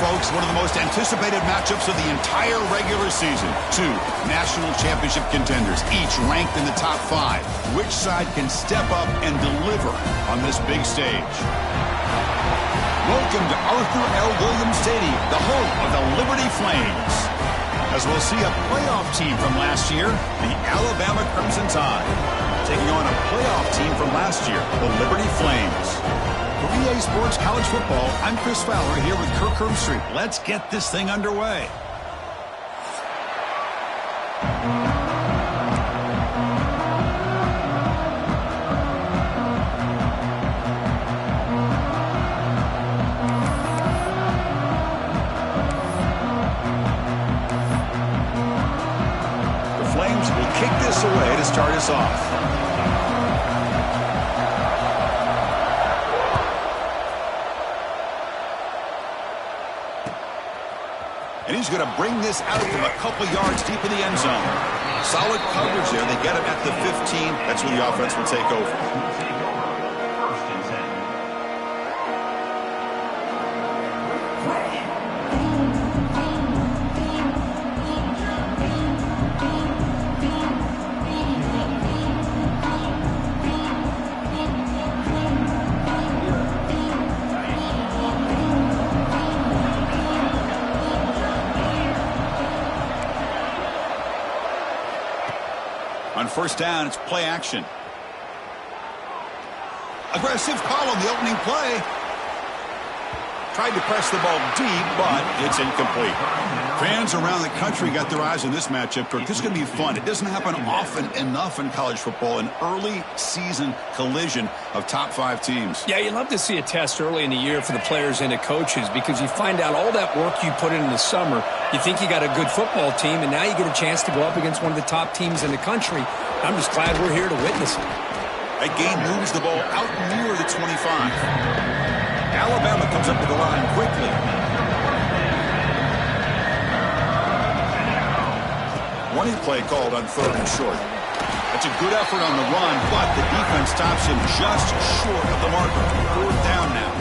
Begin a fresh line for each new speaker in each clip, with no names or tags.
folks, one of the most anticipated matchups of the entire regular season. Two national championship contenders, each ranked in the top 5. Which side can step up and deliver on this big stage? Welcome to Arthur L. Williams Stadium, the home of the Liberty Flames. As we'll see a playoff team from last year, the Alabama Crimson Tide, taking on a playoff team from last year, the Liberty Flames. For EA Sports College Football, I'm Chris Fowler here with Kirk Herbstreit. Let's get this thing underway. The Flames will kick this away to start us off. And he's going to bring this out from a couple yards deep in the end zone. Solid coverage there. They get him at the 15. That's where the offense will take over. On first down, it's play action. Aggressive call on the opening play. Tried to press the ball deep, but it's incomplete. Fans around the country got their eyes on this matchup. This is going to be fun. It doesn't happen often enough in college football, an early season collision of top 5 teams.
Yeah, you love to see a test early in the year for the players and the coaches because you find out all that work you put in the summer. You think you got a good football team, and now you get a chance to go up against one of the top teams in the country. I'm just glad we're here to witness it.
That game moves the ball out near the 25. Alabama comes up to the line quickly. Running play called on 3rd and short. That's a good effort on the run, but the defense stops him just short of the marker. 4th down now.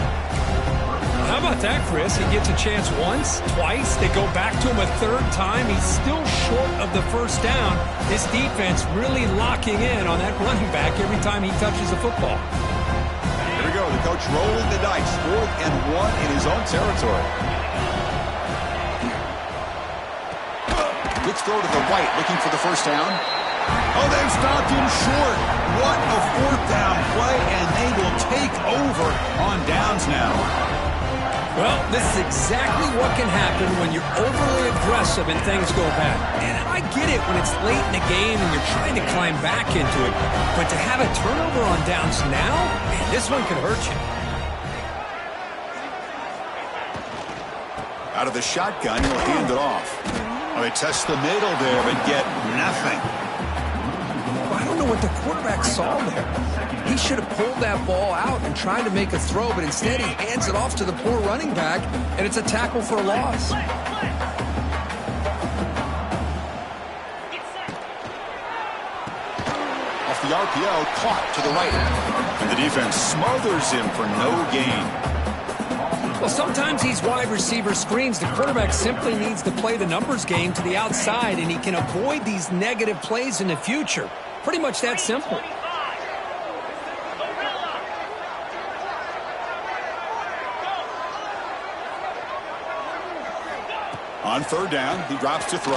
How about that, Chris? He gets a chance once, twice. They go back to him a 3rd time. He's still short of the 1st down. This defense really locking in on that running back every time he touches the football.
Here we go. The coach rolling the dice. 4th and 1 in his own territory. Quick throw to the right, looking for the 1st down. Oh, they've stopped him short. What a 4th down play, and they will take over on downs now.
Well, this is exactly what can happen when you're overly aggressive and things go bad. And I get it when it's late in the game and you're trying to climb back into it. But to have a turnover on downs now, man, this one could hurt you.
Out of the shotgun, he'll hand it off. Well, they test the middle there, but get nothing.
I don't know what the quarterback saw there. He should have pulled that ball out and tried to make a throw, but instead he hands it off to the poor running back, and it's a tackle for a loss.
Off the RPO, caught to the right. And the defense smothers him for no gain.
Well, sometimes these wide receiver screens, the quarterback simply needs to play the numbers game to the outside, and he can avoid these negative plays in the future. Pretty much that simple.
On 3rd down, he drops to throw.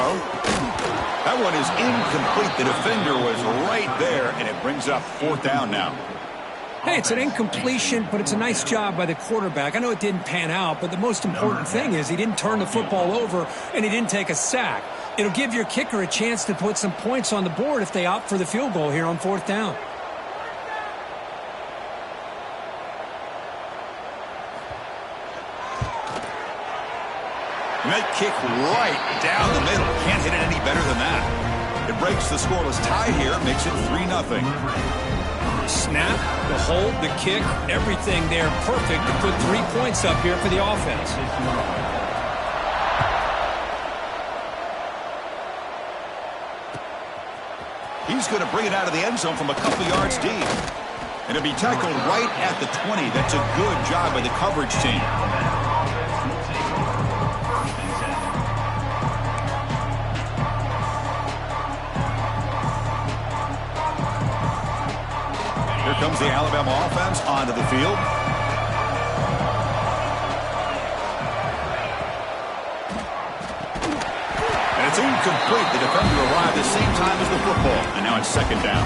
That one is incomplete. The defender was right there, and it brings up 4th down now.
Hey, it's an incompletion, but it's a nice job by the quarterback. I know it didn't pan out, but the most important thing is he didn't turn the football over, and he didn't take a sack. It'll give your kicker a chance to put some points on the board if they opt for the field goal here on 4th down.
And that kick right down the middle. Can't hit it any better than that. It breaks the scoreless tie here, makes it 3-0.
Snap, the hold, the kick, everything there perfect to put 3 points up here for the offense.
He's going to bring it out of the end zone from a couple yards deep. And it'll be tackled right at the 20. That's a good job by the coverage team. comes the Alabama offense onto the field. And it's incomplete. The defender arrived at the same time as the football. And now it's second down.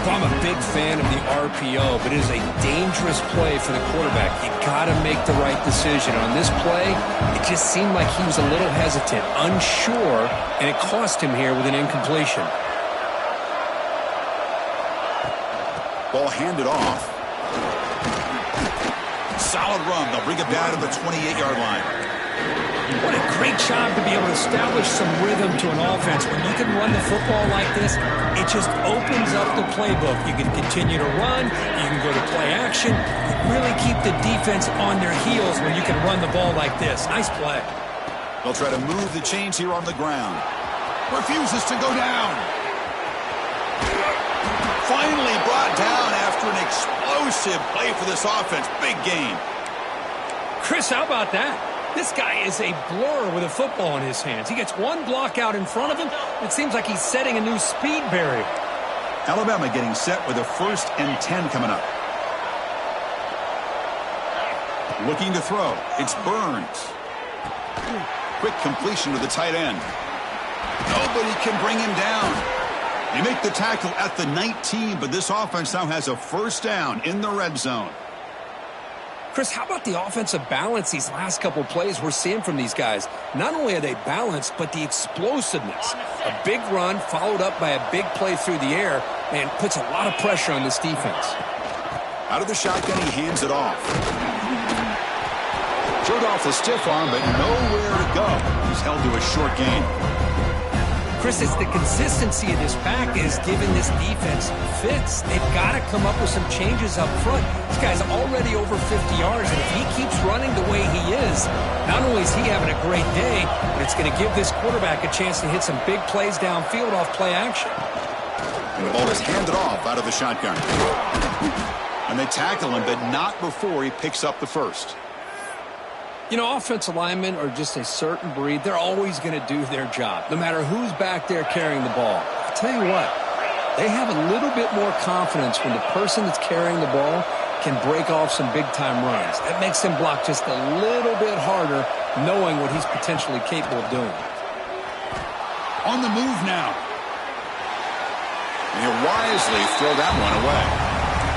I'm a big fan of the RPO, but it is a dangerous play for the quarterback. You got to make the right decision. On this play, it just seemed like he was a little hesitant, unsure, and it cost him here with an incompletion.
Ball handed off. Solid run. They'll bring it down to the 28-yard line.
What a great job to be able to establish some rhythm to an offense. When you can run the football like this, it just opens up the playbook. You can continue to run. You can go to play action. Really keep the defense on their heels when you can run the ball like this. Nice play.
They'll try to move the chains here on the ground. Refuses to go down. Finally brought down after an explosive play for this offense. Big gain.
Chris, how about that? This guy is a blur with a football in his hands. He gets one block out in front of him. It seems like he's setting a new speed barrier.
Alabama getting set with a 1st and 10 coming up. Looking to throw. It's Burns. Quick completion to the tight end. Nobody can bring him down. They make the tackle at the 19, but this offense now has a 1st down in the red zone.
Chris, how about the offensive balance these last couple plays we're seeing from these guys? Not only are they balanced, but the explosiveness. A big run followed up by a big play through the air and puts a lot of pressure on this defense.
Out of the shotgun, he hands it off. Showed off the stiff arm, but nowhere to go. He's held to a short gain.
Chris, it's the consistency of this pack is giving this defense fits. They've got to come up with some changes up front. This guy's already over 50 yards, and if he keeps running the way he is, not only is he having a great day, but it's going to give this quarterback a chance to hit some big plays downfield off play action.
And the ball is handed off out of the shotgun. And they tackle him, but not before he picks up the 1st.
You know, offensive linemen are just a certain breed. They're always going to do their job, no matter who's back there carrying the ball. I'll tell you what, they have a little bit more confidence when the person that's carrying the ball can break off some big-time runs. That makes them block just a little bit harder, knowing what he's potentially capable of doing.
On the move now. And he'll wisely throw that one away.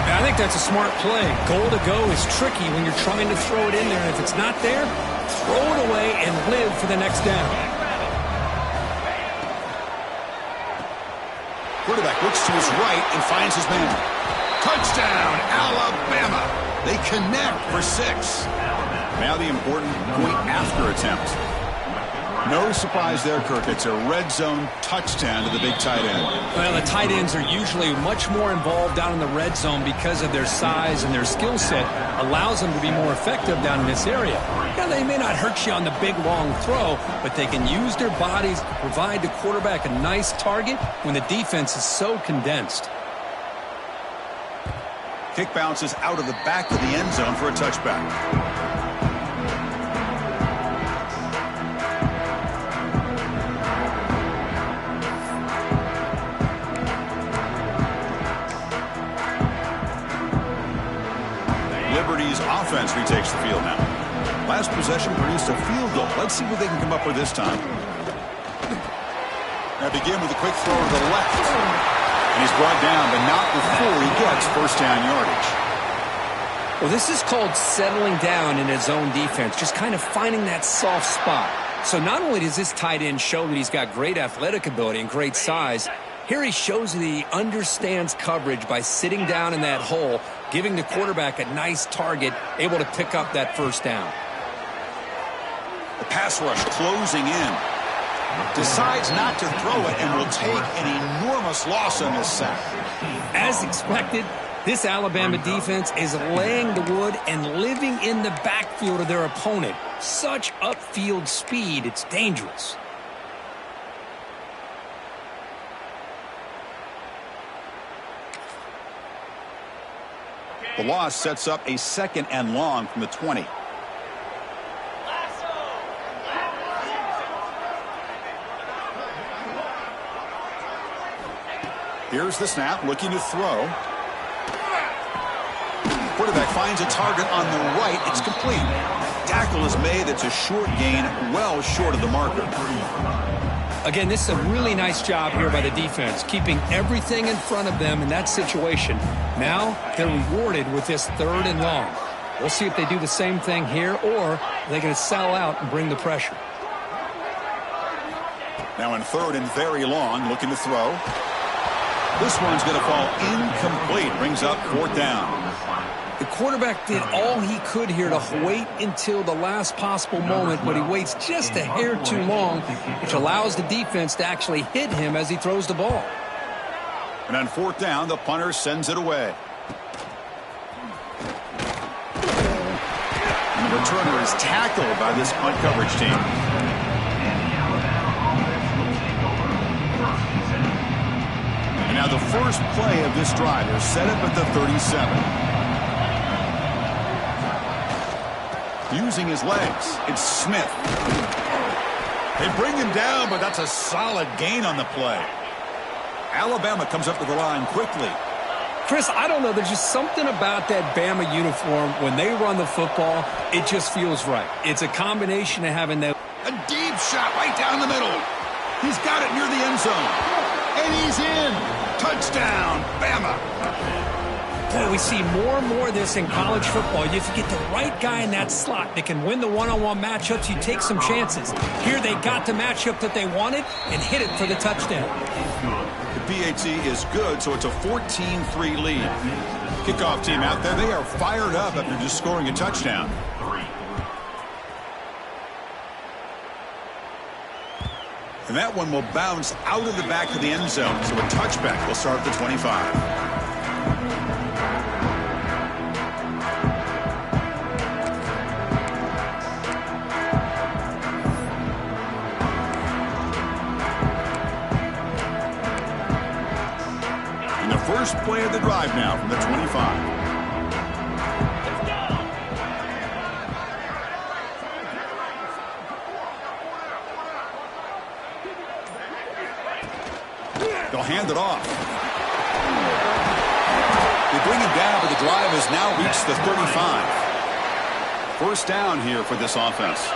I think that's a smart play. Goal to go is tricky when you're trying to throw it in there. And if it's not there, throw it away and live for the next down.
Quarterback looks to his right and finds his man. Touchdown, Alabama. They connect for 6. Now the important point after attempt. No surprise there, Kirk. It's a red zone touchdown to the big tight end.
Well, the tight ends are usually much more involved down in the red zone because of their size and their skill set allows them to be more effective down in this area. Now, they may not hurt you on the big, long throw, but they can use their bodies to provide the quarterback a nice target when the defense is so condensed.
Kick bounces out of the back of the end zone for a touchback. Liberty's offense retakes the field now. Last possession produced a field goal. Let's see what they can come up with this time. Now begin with a quick throw to the left. And he's brought down, but not before he gets 1st down yardage.
Well, this is called settling down in his own defense, just kind of finding that soft spot. So not only does this tight end show that he's got great athletic ability and great size, here he shows that he understands coverage by sitting down in that hole, giving the quarterback a nice target, able to pick up that 1st down.
The pass rush closing in. Decides not to throw it and will take an enormous loss on this sack.
As expected, this Alabama defense is laying the wood and living in the backfield of their opponent. Such upfield speed, it's dangerous.
The loss sets up a 2nd and long from the 20. Here's the snap, looking to throw. quarterback finds a target on the right. It's complete. Tackle is made. It's a short gain, well short of the marker.
Again, this is a really nice job here by the defense, keeping everything in front of them in that situation. Now they're rewarded with this 3rd and long. We'll see if they do the same thing here, or they're going to sell out and bring the pressure.
Now in 3rd and very long, looking to throw. This one's going to fall incomplete. Brings up 4th down.
The quarterback did all he could here to wait until the last possible moment, but he waits just a hair too long, which allows the defense to actually hit him as he throws the ball.
And on 4th down, the punter sends it away. And the returner is tackled by this punt coverage team. And now the first play of this drive is set up at the 37. Using his legs, it's Smith. They bring him down, but that's a solid gain on the play. Alabama comes up to the line quickly.
Chris, I don't know. There's just something about that Bama uniform. When they run the football, it just feels right. It's a combination of having that.
A deep shot right down the middle. He's got it near the end zone. And he's in. Touchdown, Bama.
Boy, we see more and more of this in college football. If you get the right guy in that slot that can win the one-on-one matchups, you take some chances. Here they got the matchup that they wanted and hit it for the touchdown.
The PAT is good, so it's a 14-3 lead. Kickoff team out there, they are fired up after just scoring a touchdown. And that one will bounce out of the back of the end zone, so a touchback will start at the 25. First play of the drive now from the 25. They'll hand it off. They bring him down, but the drive has now reached the 35. First down here for this offense.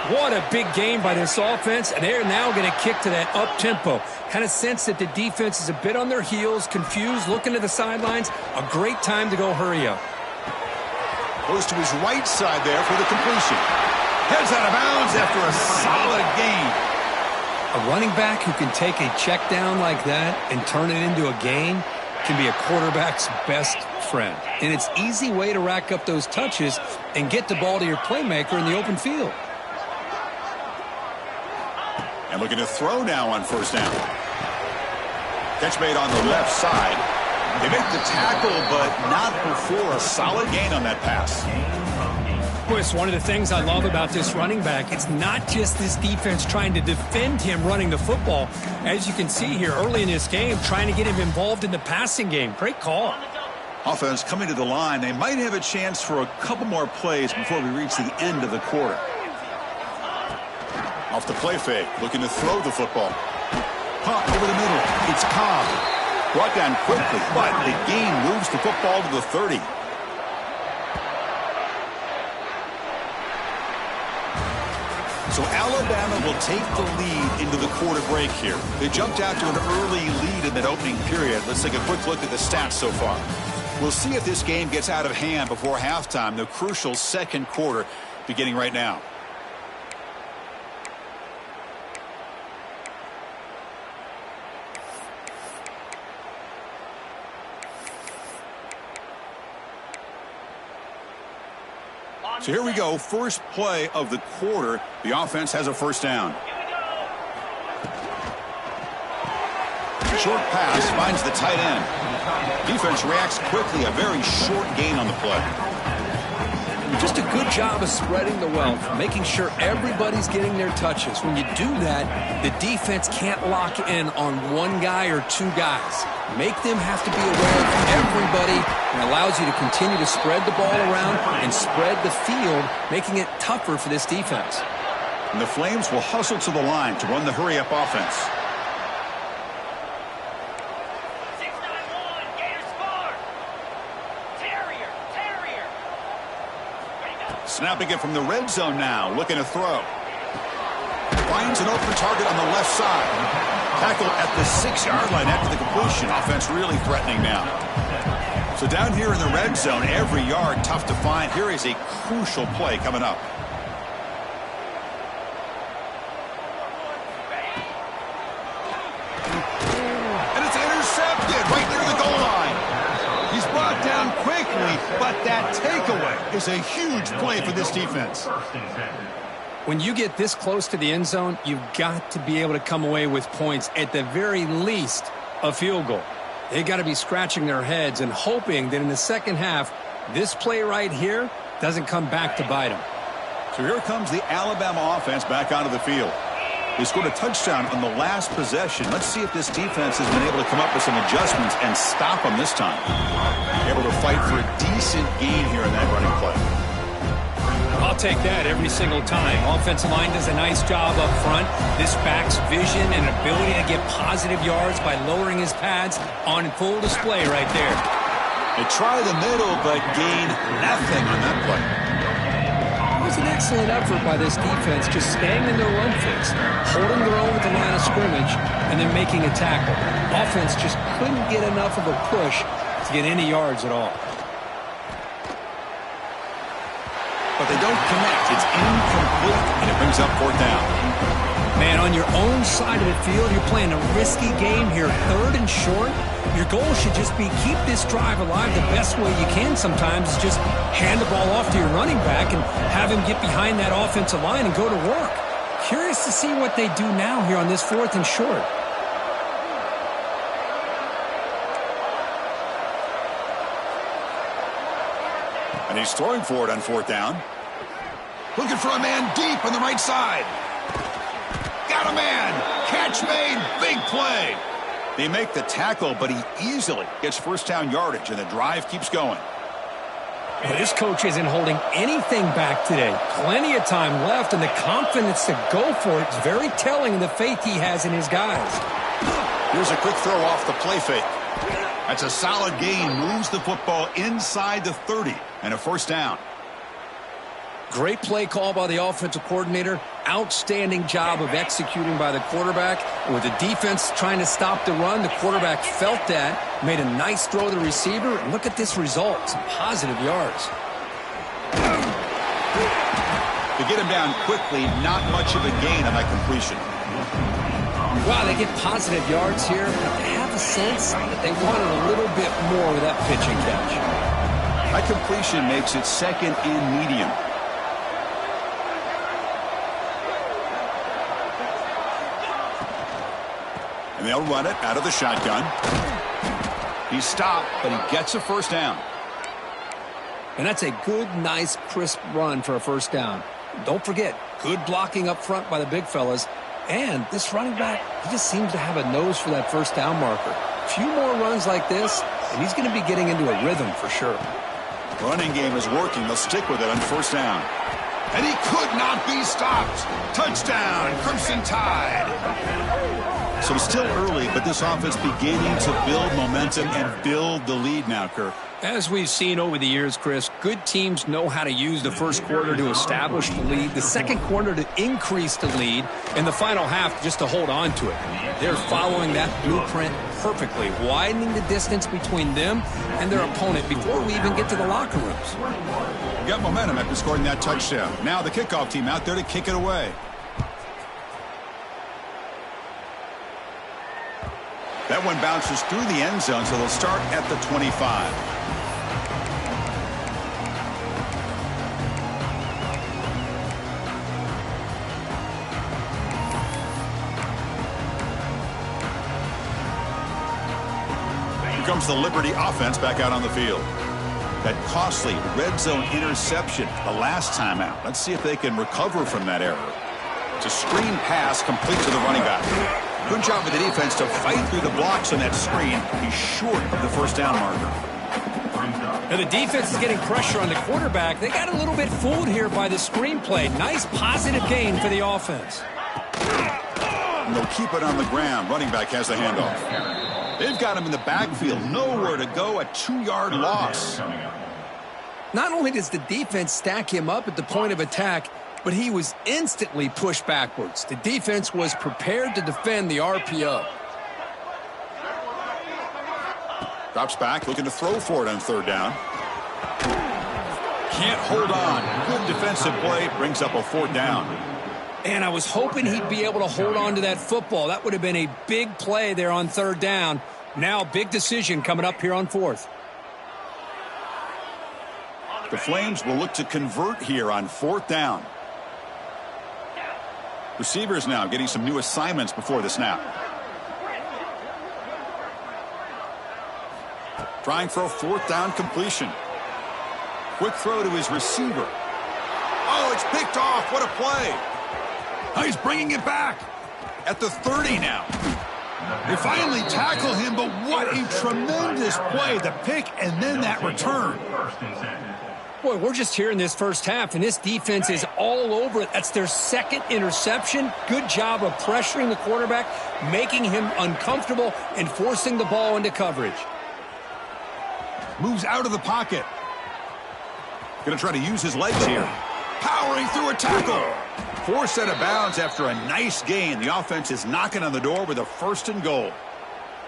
What a big game by this offense, and they're now going to kick to that up-tempo. Kind of sense that the defense is a bit on their heels, confused, looking to the sidelines. A great time to go hurry up.
Goes to his right side there for the completion. Heads out of bounds after a solid gain.
A running back who can take a check down like that and turn it into a gain can be a quarterback's best friend. And it's an easy way to rack up those touches and get the ball to your playmaker in the open field.
And looking to throw now on first down. Catch made on the left side. They make the tackle, but not before a solid gain on that pass.
Boy, it's one of the things I love about this running back. It's not just this defense trying to defend him running the football. As you can see here early in this game, trying to get him involved in the passing game. Great call.
Offense coming to the line. They might have a chance for a couple more plays before we reach the end of the quarter. Off the play fake, looking to throw the football. Pop over the middle. It's Cobb. Brought down quickly, but the gain moves the football to the 30. So Alabama will take the lead into the quarter break here. They jumped out to an early lead in that opening period. Let's take a quick look at the stats so far. We'll see if this game gets out of hand before halftime, the crucial second quarter beginning right now. So here we go, first play of the quarter. The offense has a first down. Short pass finds the tight end. Defense reacts quickly, a very short gain on the play.
Just a good job of spreading the wealth, making sure everybody's getting their touches. When you do that, the defense can't lock in on one guy or two guys. Make them have to be aware of everybody, and allows you to continue to spread the ball around and spread the field, making it tougher for this defense.
And the Flames will hustle to the line to run the hurry-up offense. Snapping it from the red zone now, looking to throw. Finds an open target on the left side. Tackle at the 6-yard line after the completion. Offense really threatening now. So down here in the red zone, every yard tough to find. Here is a crucial play coming up. And it's intercepted right near the goal line. He's brought down quickly, but that takeaway is a huge play for this defense.
When you get this close to the end zone, you've got to be able to come away with points, at the very least, a field goal. They've got to be scratching their heads and hoping that in the second half, this play right here doesn't come back to bite them.
So here comes the Alabama offense back onto the field. They scored a touchdown on the last possession. Let's see if this defense has been able to come up with some adjustments and stop them this time. Able to fight for a decent gain here in that running play.
I'll take that every single time. Offensive line does a nice job up front. This back's vision and ability to get positive yards by lowering his pads on full display right there.
They try the middle, but gain nothing on that play.
It was an excellent effort by this defense, just staying in their run fix, holding their own with the line of scrimmage, and then making a tackle. Offense just couldn't get enough of a push to get any yards at all.
But they don't connect. It's incomplete, and it brings up 4th down.
Man, on your own side of the field, you're playing a risky game here. 3rd and short. Your goal should just be keep this drive alive the best way you can sometimes. Is just hand the ball off to your running back and have him get behind that offensive line and go to work. Curious to see what they do now here on this 4th and short.
And he's throwing for it on 4th down. Looking for a man deep on the right side. Got a man. Catch made. Big play. They make the tackle, but he easily gets 1st down yardage, and the drive keeps going.
Well, this coach isn't holding anything back today. Plenty of time left, and the confidence to go for it is very telling in the faith he has in his guys.
Here's a quick throw off the play fake. That's a solid gain. Moves the football inside the 30 and a 1st down.
Great play call by the offensive coordinator. Outstanding job of executing by the quarterback. And with the defense trying to stop the run, the quarterback felt that, made a nice throw to the receiver. And look at this result. Some positive yards.
To get him down quickly, not much of a gain on that completion.
Wow, they get positive yards here, but they have a sense that they wanted a little bit more with that pitch and catch.
That completion makes it 2nd and medium. And they'll run it out of the shotgun. He's stopped, but he gets a 1st down.
And that's a good, nice, crisp run for a 1st down. Don't forget, good blocking up front by the big fellas. And this running back, he just seems to have a nose for that 1st down marker. A few more runs like this, and he's going to be getting into a rhythm for sure.
Running game is working. They'll stick with it on 1st down. And he could not be stopped. Touchdown, Crimson Tide. So it's still early, but this offense beginning to build momentum and build the lead now, Kirk.
As we've seen over the years, Chris, good teams know how to use the 1st quarter to establish the lead, the 2nd quarter to increase the lead, and the final half just to hold on to it. They're following that blueprint perfectly, widening the distance between them and their opponent before we even get to the locker rooms.
Got momentum after scoring that touchdown. Now the kickoff team out there to kick it away. That one bounces through the end zone, so they'll start at the 25. Here comes the Liberty offense back out on the field. That costly red zone interception the last time out. Let's see if they can recover from that error. It's a screen pass complete to the running back. Good job with the defense to fight through the blocks on that screen. He's short of the 1st down marker.
Now the defense is getting pressure on the quarterback. They got a little bit fooled here by the screenplay. Nice positive gain for the offense.
And they'll keep it on the ground. Running back has the handoff. They've got him in the backfield. Nowhere to go. A 2-yard loss.
Not only does the defense stack him up at the point of attack, but he was instantly pushed backwards. The defense was prepared to defend the RPO.
Drops back, looking to throw for it on third down. Can't hold on. Good defensive play, brings up a fourth down.
And I was hoping he'd be able to hold on to that football. That would have been a big play there on third down. Now, big decision coming up here on fourth.
The Flames will look to convert here on fourth down. Receivers now getting some new assignments before the snap. Trying for a fourth down completion. Quick throw to his receiver. Oh, it's picked off. What a play. Oh, he's bringing it back at the 30 now. They finally tackle him, but what a tremendous play. The pick and then that return.
Boy, we're just here in this first half, and this defense is all over it. That's their second interception. Good job of pressuring the quarterback, making him uncomfortable, and forcing the ball into coverage.
Moves out of the pocket. Going to try to use his legs here. Powering through a tackle. Forced out of bounds after a nice gain. The offense is knocking on the door with a 1st and goal.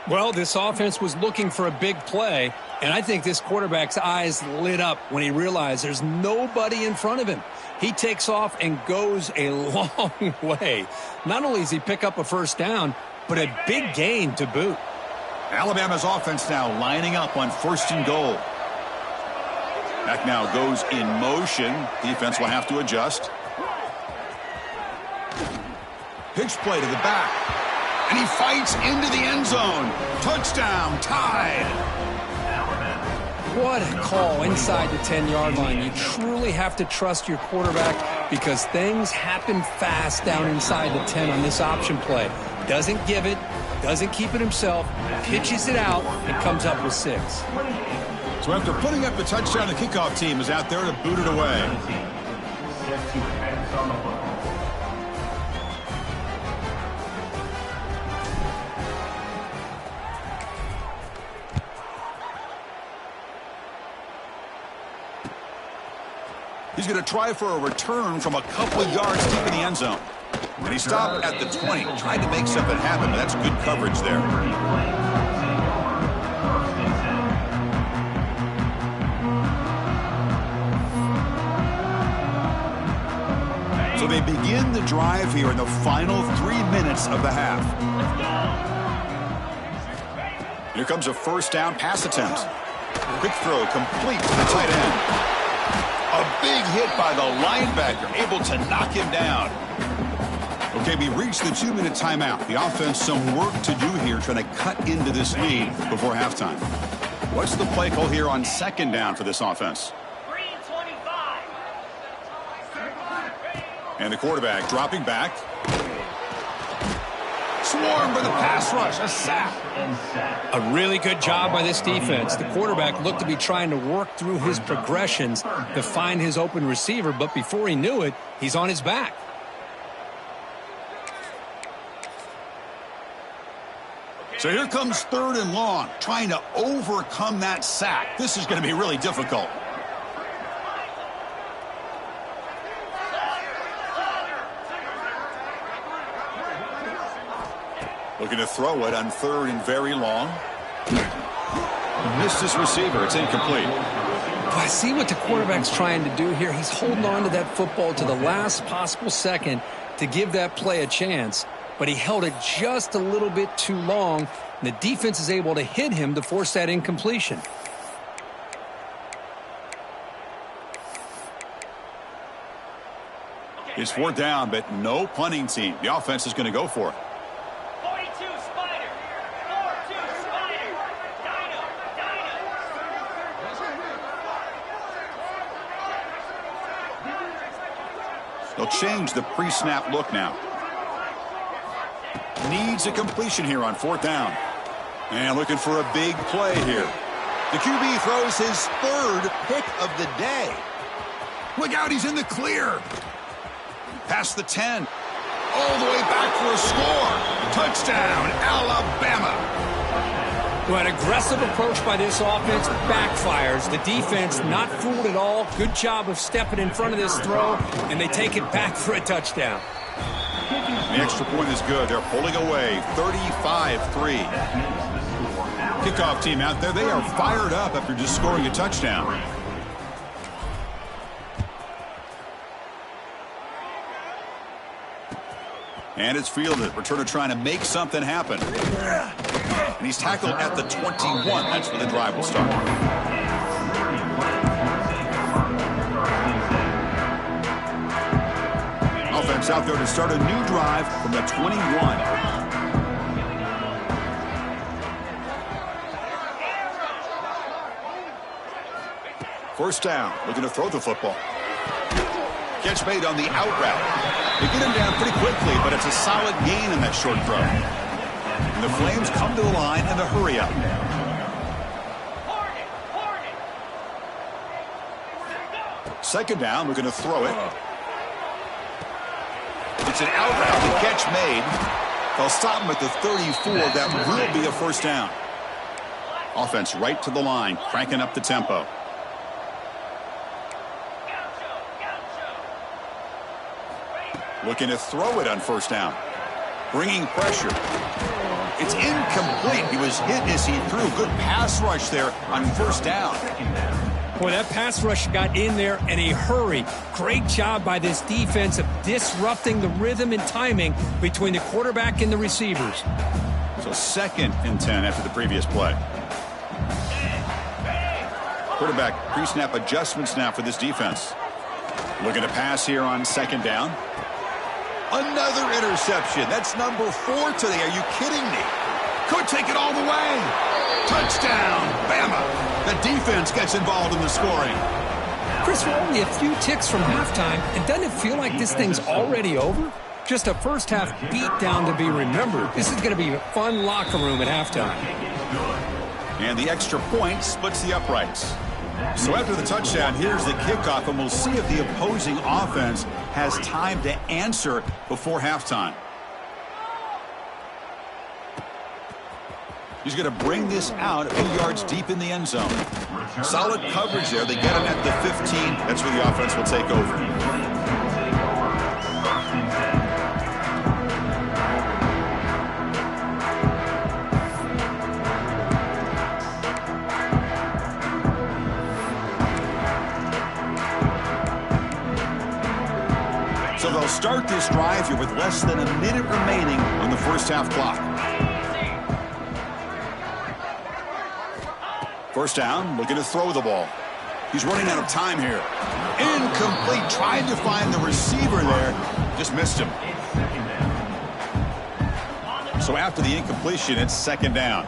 Well, this offense was looking for a big play, and I think this quarterback's eyes lit up when he realized there's nobody in front of him. He takes off and goes a long way. Not only does he pick up a first down, but a big gain to boot.
Alabama's offense now lining up on 1st and goal. Back now goes in motion. Defense will have to adjust. Pitch play to the back. And he fights into the end zone. Touchdown, tied.
What a call inside the 10-yard line. You truly have to trust your quarterback because things happen fast down inside the 10 on this option play. Doesn't give it, doesn't keep it himself, pitches it out, and comes up with 6.
So after putting up the touchdown, the kickoff team is out there to boot it away. He's going to try for a return from a couple of yards deep in the end zone. And he stopped at the 20, tried to make something happen, but that's good coverage there. So they begin the drive here in the final 3 minutes of the half. Here comes a first down pass attempt. Quick throw complete to the tight end. A big hit by the linebacker, able to knock him down. Okay, we reached the 2-minute timeout. The offense some work to do here, trying to cut into this lead before halftime. What's the play call here on 2nd down for this offense? And the quarterback dropping back. Swarmed by the pass rush, a sack.
A really good job by this defense. The quarterback looked to be trying to work through his progressions to find his open receiver, but before he knew it, he's on his back.
So here comes 3rd and long, trying to overcome that sack. This is going to be really difficult. Looking to throw it on 3rd and very long. Missed his receiver. It's incomplete.
I see what the quarterback's trying to do here. He's holding on to that football to the last possible second to give that play a chance. But he held it just a little bit too long, and the defense is able to hit him to force that incompletion.
It's 4th down, but no punting team. The offense is going to go for it. They'll change the pre-snap look now. Needs a completion here on 4th down. And looking for a big play here. The QB throws his 3rd pick of the day. Look out, he's in the clear. Past the 10. All the way back for a score. Touchdown, Alabama.
Well, an aggressive approach by this offense backfires. The defense not fooled at all. Good job of stepping in front of this throw, and they take it back for a touchdown.
The extra point is good. They're pulling away 35-3. Kickoff team out there. They are fired up after just scoring a touchdown. And it's fielded. Returner trying to make something happen. And he's tackled at the 21. That's where the drive will start. Offense out there to start a new drive from the 21. First down, looking to throw the football. Catch made on the out route. They get him down pretty quickly, but it's a solid gain in that short throw. And the Flames come to the line in the hurry-up. Second down, we're going to throw it. It's an out route. The catch made. They'll stop him at the 34. That will be a first down. Offense right to the line, cranking up the tempo. Looking to throw it on first down. Bringing pressure. It's incomplete. He was hit as he threw. Good pass rush there on first down.
Boy, that pass rush got in there in a hurry. Great job by this defense of disrupting the rhythm and timing between the quarterback and the receivers.
So 2nd and 10 after the previous play. Quarterback pre-snap adjustments now for this defense. Looking to pass here on second down. Another interception. That's number 4 today. Are you kidding me? Could take it all the way. Touchdown, Bama. The defense gets involved in the scoring.
Chris, we're only a few ticks from halftime, and doesn't it feel like this thing's already over? Just a first-half beatdown to be remembered. This is going to be a fun locker room at halftime.
And the extra point splits the uprights. So after the touchdown, here's the kickoff, and we'll see if the opposing offense has time to answer before halftime. He's going to bring this out a few yards deep in the end zone. Solid coverage there. They get him at the 15. That's where the offense will take over. So they'll start this drive here with less than a minute remaining on the first half clock. First down, looking to throw the ball. He's running out of time here. Incomplete, trying to find the receiver there. Just missed him. So after the incompletion, it's second down.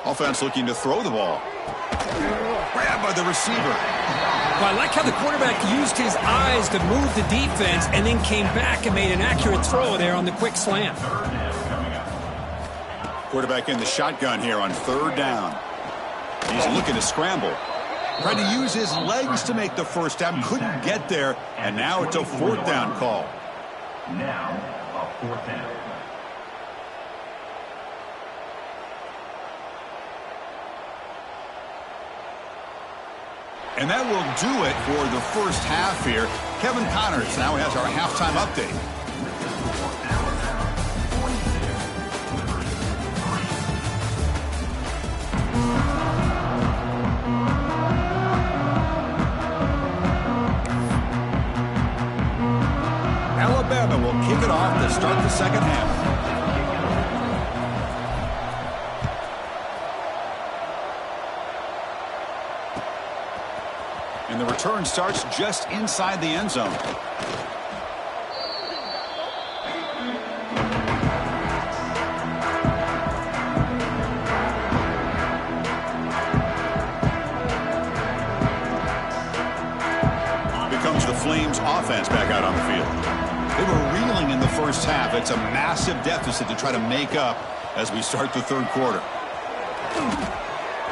Offense looking to throw the ball. Grabbed by the receiver.
Well, I like how the quarterback used his eyes to move the defense and then came back and made an accurate throw there on the quick slant.
Quarterback in the shotgun here on third down. He's looking to scramble. Tried to use his legs to make the first down. Couldn't get there. And now it's a fourth down call.
Now a fourth down.
And that will do it for the first half here. Kevin Connors now has our halftime update. Alabama will kick it off to start the second half. And the return starts just inside the end zone. Becomes the Flames offense back out on the field. They were reeling in the first half. It's a massive deficit to try to make up as we start the third quarter.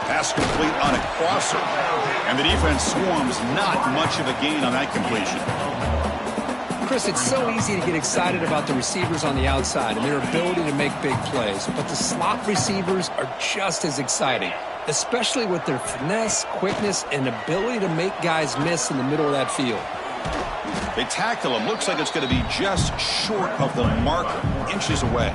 Pass complete on a crosser. And the defense swarms not much of a gain on that completion.
Chris, it's so easy to get excited about the receivers on the outside and their ability to make big plays, but the slot receivers are just as exciting, especially with their finesse, quickness, and ability to make guys miss in the middle of that field.
They tackle him. Looks like it's going to be just short of the marker, inches away.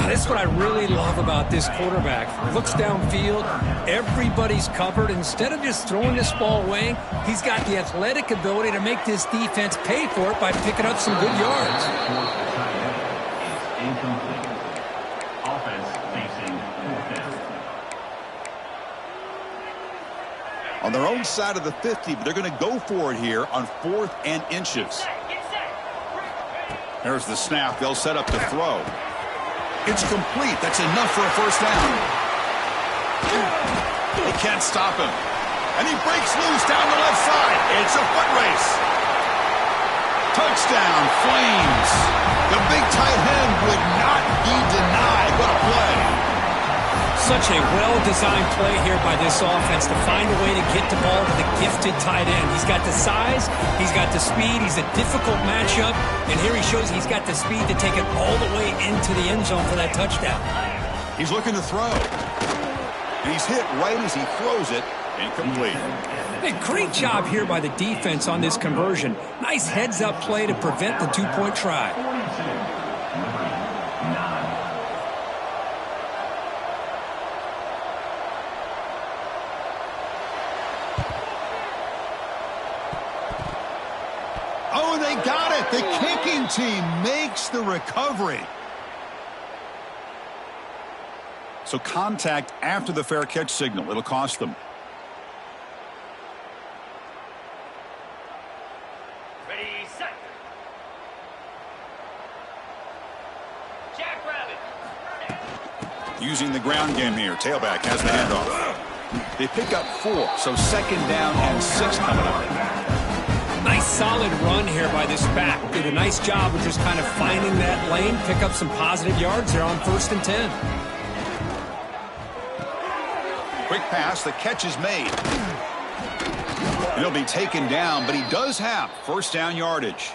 This is what I really love about this quarterback. Looks downfield, everybody's covered. Instead of just throwing this ball away, he's got the athletic ability to make this defense pay for it by picking up some good yards.
On their own side of the 50, but they're going to go for it here on 4th and inches. There's the snap. They'll set up to throw. It's complete. That's enough for a first down. They can't stop him. And he breaks loose down the left side. It's a foot race. Touchdown, Flames. The big tight end would not be denied. What a play.
Such a well-designed play here by this offense to find a way to get the ball to the gifted tight end. He's got the size, he's got the speed, he's a difficult matchup, and here he shows he's got the speed to take it all the way into the end zone for that touchdown.
He's looking to throw. And he's hit right as he throws it. Incomplete.
Hey, great job here by the defense on this conversion. Nice heads-up play to prevent the two-point try.
Oh, they got it. The kicking team makes the recovery. So contact after the fair catch signal. It'll cost them.
Ready, set. Jackrabbit.
Using the ground game here. Tailback has the handoff. They pick up 4, so 2nd down and 6 coming up.
Nice solid run here by this back. Did a nice job of just kind of finding that lane, pick up some positive yards there on 1st and 10.
Quick pass, the catch is made. He'll be taken down, but he does have first down yardage.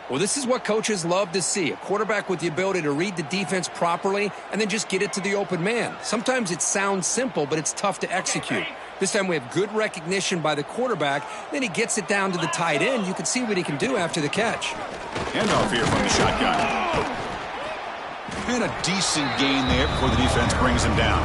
Well, this is what coaches love to see. A quarterback with the ability to read the defense properly and then just get it to the open man. Sometimes it sounds simple, but it's tough to execute. This time we have good recognition by the quarterback. Then he gets it down to the tight end. You can see what he can do after the catch.
Handoff here from the shotgun. And a decent gain there before the defense brings him down.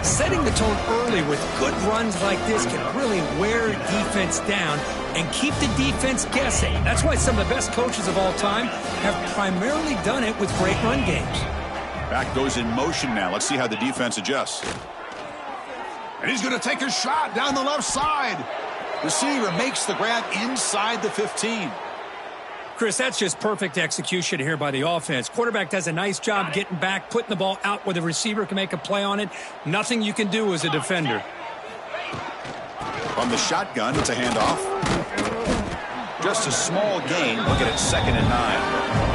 Setting the tone early with good runs like this can really wear defense down and keep the defense guessing. That's why some of the best coaches of all time have primarily done it with great run games.
Back goes in motion now. Let's see how the defense adjusts. And he's going to take a shot down the left side. Receiver makes the grab inside the 15.
Chris, that's just perfect execution here by the offense. Quarterback does a nice job getting back, putting the ball out where the receiver can make a play on it. Nothing you can do as a defender.
From the shotgun, it's a handoff. Just a small gain. Look at it, 2nd and 9.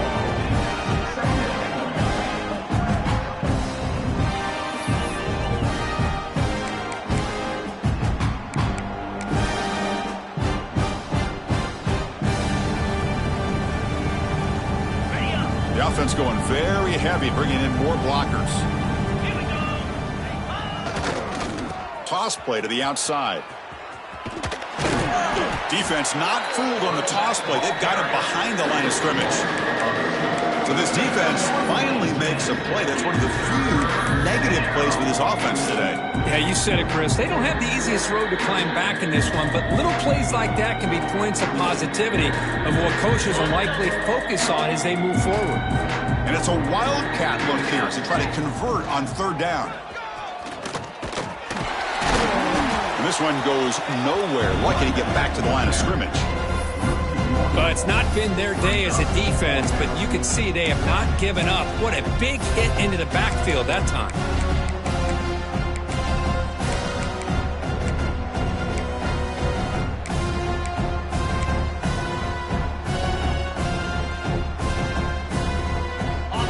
The offense going very heavy, bringing in more blockers. Toss play to the outside. Defense not fooled on the toss play. They've got him behind the line of scrimmage. So this defense finally makes a play. That's one of the few negative plays for this offense today.
Yeah, you said it, Chris. They don't have the easiest road to climb back in this one, but little plays like that can be points of positivity of what coaches will likely focus on as they move forward.
And it's a wildcat look here as they try to convert on 3rd down. And this one goes nowhere. Lucky to get back to the line of scrimmage.
Well, it's not been their day as a defense, but you can see they have not given up. What a big hit into the backfield that time.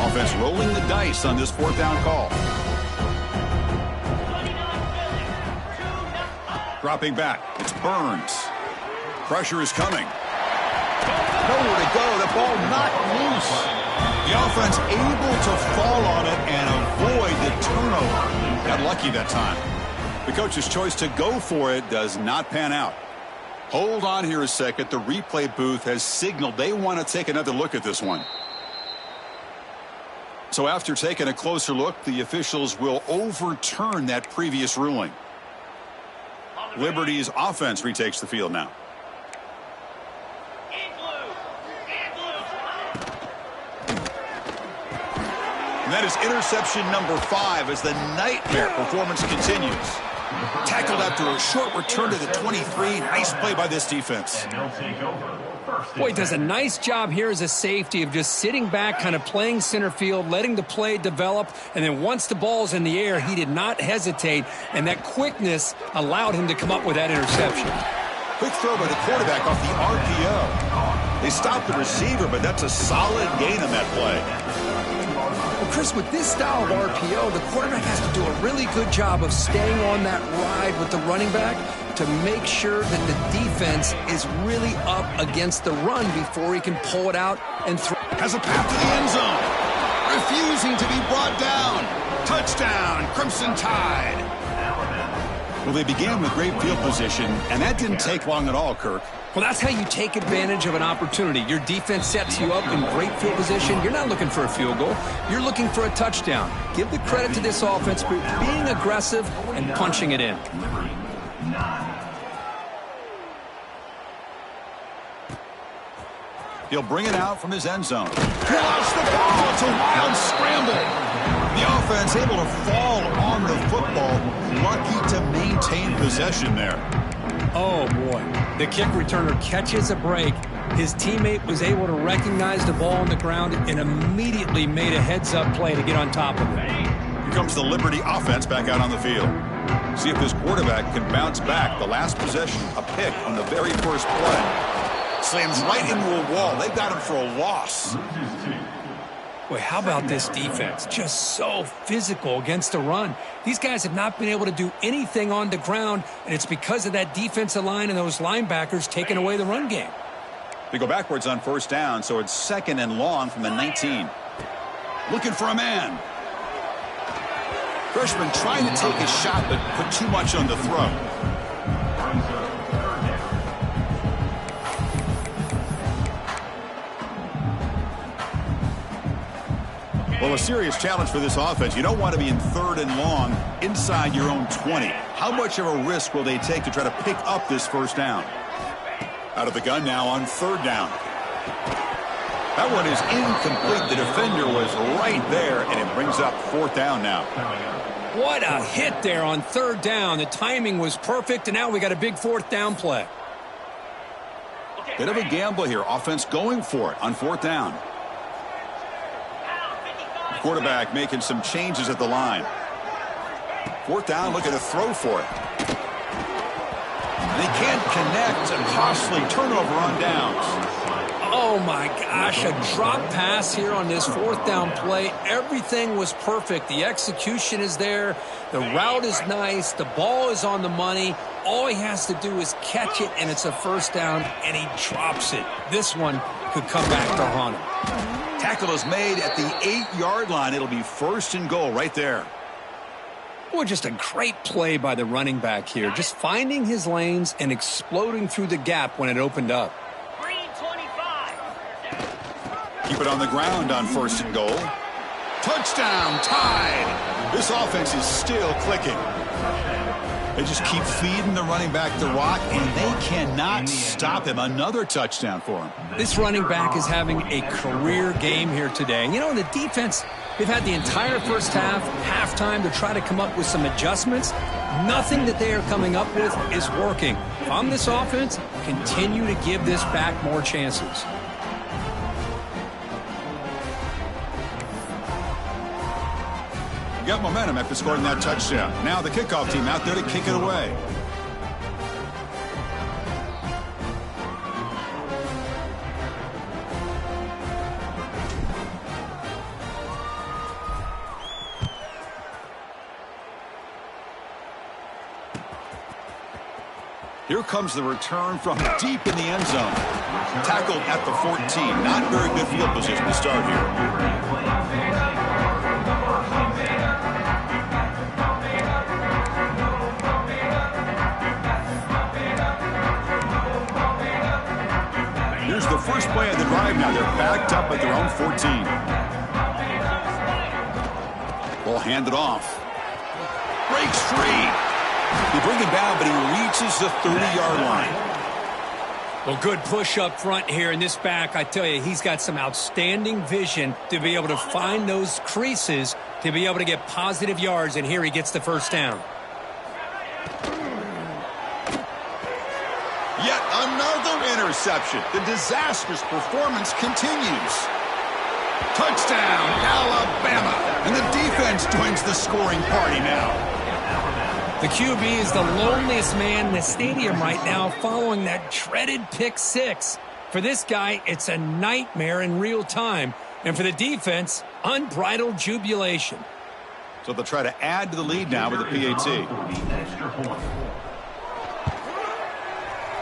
Offense rolling the dice on this 4th down call.
dropping back. It's Burns. Pressure is coming. Nowhere to go. The ball not loose. The offense able to fall on it and avoid the turnover. Got lucky that time. The coach's choice to go for it does not pan out. Hold on here a second. The replay booth has signaled they want to take another look at this one. So after taking a closer look, the officials will overturn that previous ruling. Liberty's offense retakes the field now. And that is interception number 5 as the nightmare performance continues. Tackled after a short return to the 23. Nice play by this defense.
Boy, he does a nice job here as a safety of just sitting back, kind of playing center field, letting the play develop, and then once the ball's in the air, he did not hesitate, and that quickness allowed him to come up with that interception.
Quick throw by the quarterback off the RPO. They stopped the receiver, but that's a solid gain on that play.
Well, Chris, with this style of RPO, the quarterback has to do a really good job of staying on that ride with the running back to make sure that the defense is really up against the run before he can pull it out and throw.
Has a path to the end zone. Refusing to be brought down. Touchdown, Crimson Tide. Well, they began with great field position, and that didn't take long at all, Kirk.
Well, that's how you take advantage of an opportunity. Your defense sets you up in great field position. You're not looking for a field goal. You're looking for a touchdown. Give the credit to this offense for being aggressive and punching it in.
He'll bring it out from his end zone. He lost the ball. It's a wild scramble. The offense able to fall on the football. Lucky to maintain possession there.
Oh, boy. The kick returner catches a break. His teammate was able to recognize the ball on the ground and immediately made a heads-up play to get on top of it.
Here comes the Liberty offense back out on the field. See if this quarterback can bounce back. The last possession, a pick on the very first play. Slams right into a wall. They got him for a loss.
Boy, how about this defense? Just so physical against the run. These guys have not been able to do anything on the ground, and it's because of that defensive line and those linebackers taking away the run game.
They go backwards on first down, so it's 2nd and long from the 19. Looking for a man. Freshman trying to take a shot, but put too much on the throw. Well, a serious challenge for this offense. You don't want to be in 3rd and long inside your own 20. How much of a risk will they take to try to pick up this first down? Out of the gun now on 3rd down. That one is incomplete. The defender was right there, and it brings up 4th down now.
What a hit there on 3rd down. The timing was perfect, and now we got a big 4th down play.
Bit of a gamble here. Offense going for it on 4th down. Quarterback making some changes at the line. 4th down, looking to throw for it. They can't connect. A costly turnover on downs.
Oh, my gosh, a drop pass here on this 4th down play. Everything was perfect. The execution is there. The route is nice. The ball is on the money. All he has to do is catch it, and it's a 1st down, and he drops it. This one could come back to haunt him.
Tackle is made at the 8-yard line. It'll be 1st and goal right there.
Well, just a great play by the running back here. Just finding his lanes and exploding through the gap when it opened up.
Green 25.
Keep it on the ground on 1st and goal. Touchdown, Tide. This offense is still clicking. They just keep feeding the running back the rock, and they cannot stop him. Another touchdown for him.
This running back is having a career game here today. And, you know, the defense, they've had the entire first half, halftime, to try to come up with some adjustments. Nothing that they are coming up with is working. If I'm this offense, continue to give this back more chances.
Got momentum after scoring that touchdown. Now the kickoff team out there to kick it away. Here comes the return from deep in the end zone. Tackled at the 14. Not very good field position to start here. Here's the first play of the drive now. They're backed up at their own 14. Ball handed off. Breaks free. They bring him down, but he reaches the 30-yard line.
Well, good push up front here in this back. I tell you, he's got some outstanding vision to be able to find those creases to be able to get positive yards, and here he gets the first down.
Yet another interception. The disastrous performance continues. Touchdown, Alabama. And the defense joins the scoring party now.
The QB is the loneliest man in the stadium right now following that dreaded pick six. For this guy, it's a nightmare in real time. And for the defense, unbridled jubilation.
So they'll try to add to the lead now with a PAT.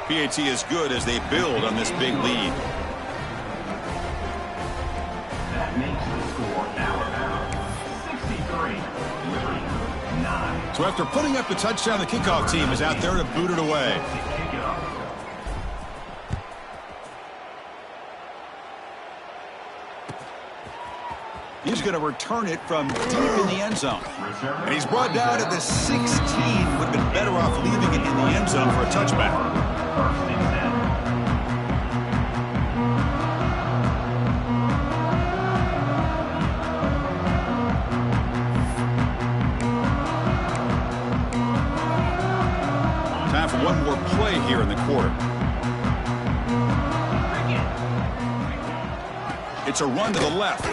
PAT is good as they build on this big lead.
That makes the score Alabama 63-9.
So after putting up the touchdown, the kickoff team is out there to boot it away. He's going to return it from deep in the end zone. And he's brought down at the 16. Would have been better off leaving it in the end zone for a touchback. Time for one more play here in the quarter. It's a run to the left.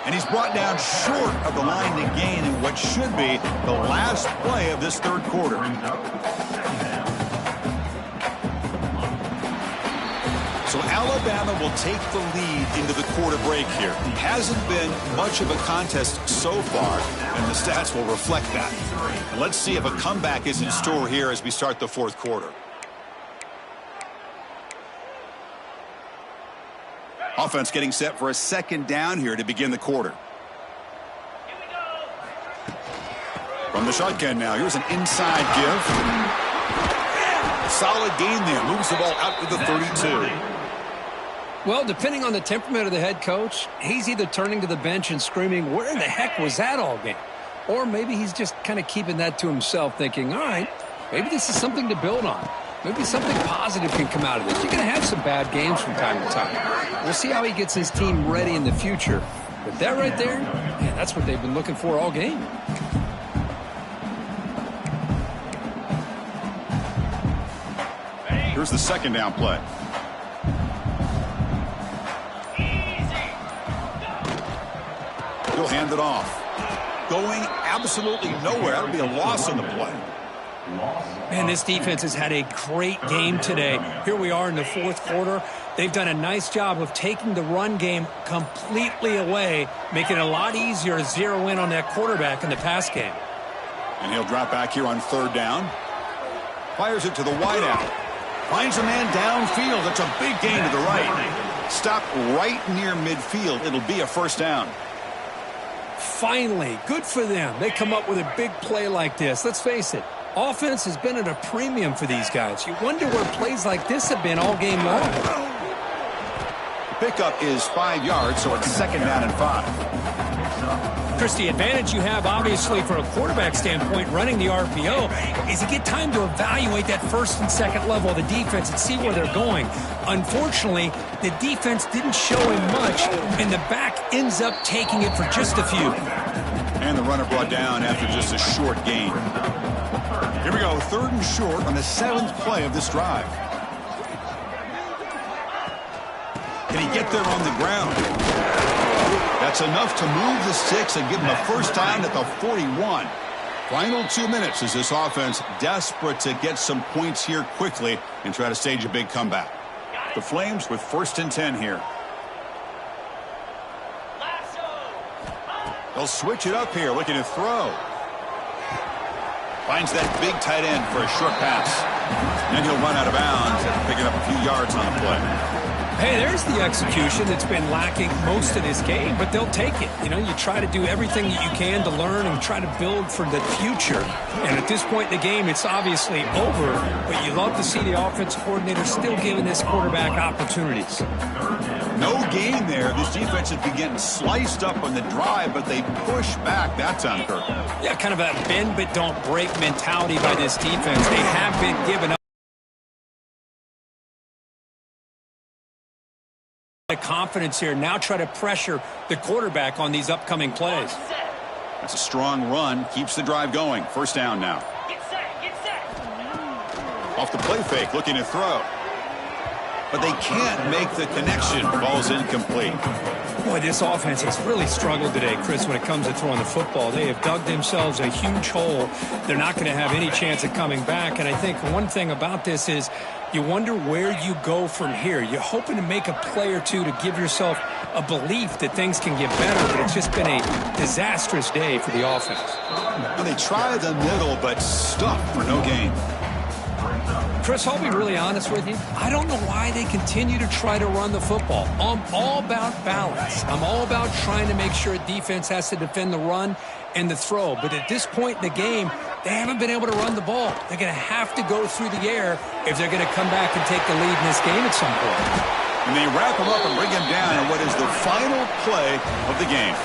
And he's brought down short of the line to gain in what should be the last play of this third quarter. So Alabama will take the lead into the quarter break here. It hasn't been much of a contest so far, and the stats will reflect that. And let's see if a comeback is in store here as we start the fourth quarter. Offense getting set for a second down here to begin the quarter. From the shotgun now, here's an inside give. Solid gain there, moves the ball out to the 32.
Well, depending on the temperament of the head coach, he's either turning to the bench and screaming, where in the heck was that all game? Or maybe he's just kind of keeping that to himself, thinking, all right, maybe this is something to build on. Maybe something positive can come out of this. You're going to have some bad games from time to time. We'll see how he gets his team ready in the future. But that right there, man, that's what they've been looking for all game.
Here's the second down play. He'll hand it off. Going absolutely nowhere. That would be a loss on the play.
Man, this defense has had a great game today. Here we are in the fourth quarter. They've done a nice job of taking the run game completely away, making it a lot easier to zero in on that quarterback in the pass game.
And he'll drop back here on third down. Fires it to the wideout. Finds a man downfield. That's a big gain to the right. Stop right near midfield. It'll be a first down.
Finally, good for them. They come up with a big play like this. Let's face it. Offense has been at a premium for these guys. You wonder where plays like this have been all game long.
The pickup is 5 yards, so it's second down and 5.
Chris, the advantage you have, obviously, from a quarterback standpoint, running the RPO, is you get time to evaluate that first and second level of the defense and see where they're going. Unfortunately, the defense didn't show him much, and the back ends up taking it for just a few.
And the runner brought down after just a short gain. Here we go, third and short on the 7th play of this drive. Can he get there on the ground? That's enough to move the sticks and give him a first down at the 41. Final 2 minutes as this offense desperate to get some points here quickly and try to stage a big comeback. The Flames with first and 10 here. They'll switch it up here, looking to throw. Finds that big tight end for a short pass. And he'll run out of bounds after picking up a few yards on the play.
Hey, there's the execution that's been lacking most of this game, but they'll take it. You know, you try to do everything that you can to learn and try to build for the future. And at this point in the game, it's obviously over, but you love to see the offense coordinator still giving this quarterback opportunities.
No gain there. This defense has been getting sliced up on the drive, but they push back that time, Kirk.
Yeah, kind of a bend but don't break mentality by this defense. They have been given up the confidence here. Now try to pressure the quarterback on these upcoming plays.
That's a strong run. Keeps the drive going. First down now.
Get set, get set.
Off the play fake, looking to throw. But they can't make the connection. Ball's incomplete.
Boy, this offense has really struggled today, Chris, when it comes to throwing the football. They have dug themselves a huge hole. They're not going to have any chance of coming back. And I think one thing about this is you wonder where you go from here. You're hoping to make a play or two to give yourself a belief that things can get better, but it's just been a disastrous day for the offense.
Well, they try the middle, but stuck for no gain.
Chris, I'll be really honest with you. I don't know why they continue to try to run the football. I'm all about balance. I'm all about trying to make sure defense has to defend the run and the throw. But at this point in the game, they haven't been able to run the ball. They're going to have to go through the air if they're going to come back and take the lead in this game at some point.
And they wrap him up and bring him down in what is the final play of the game.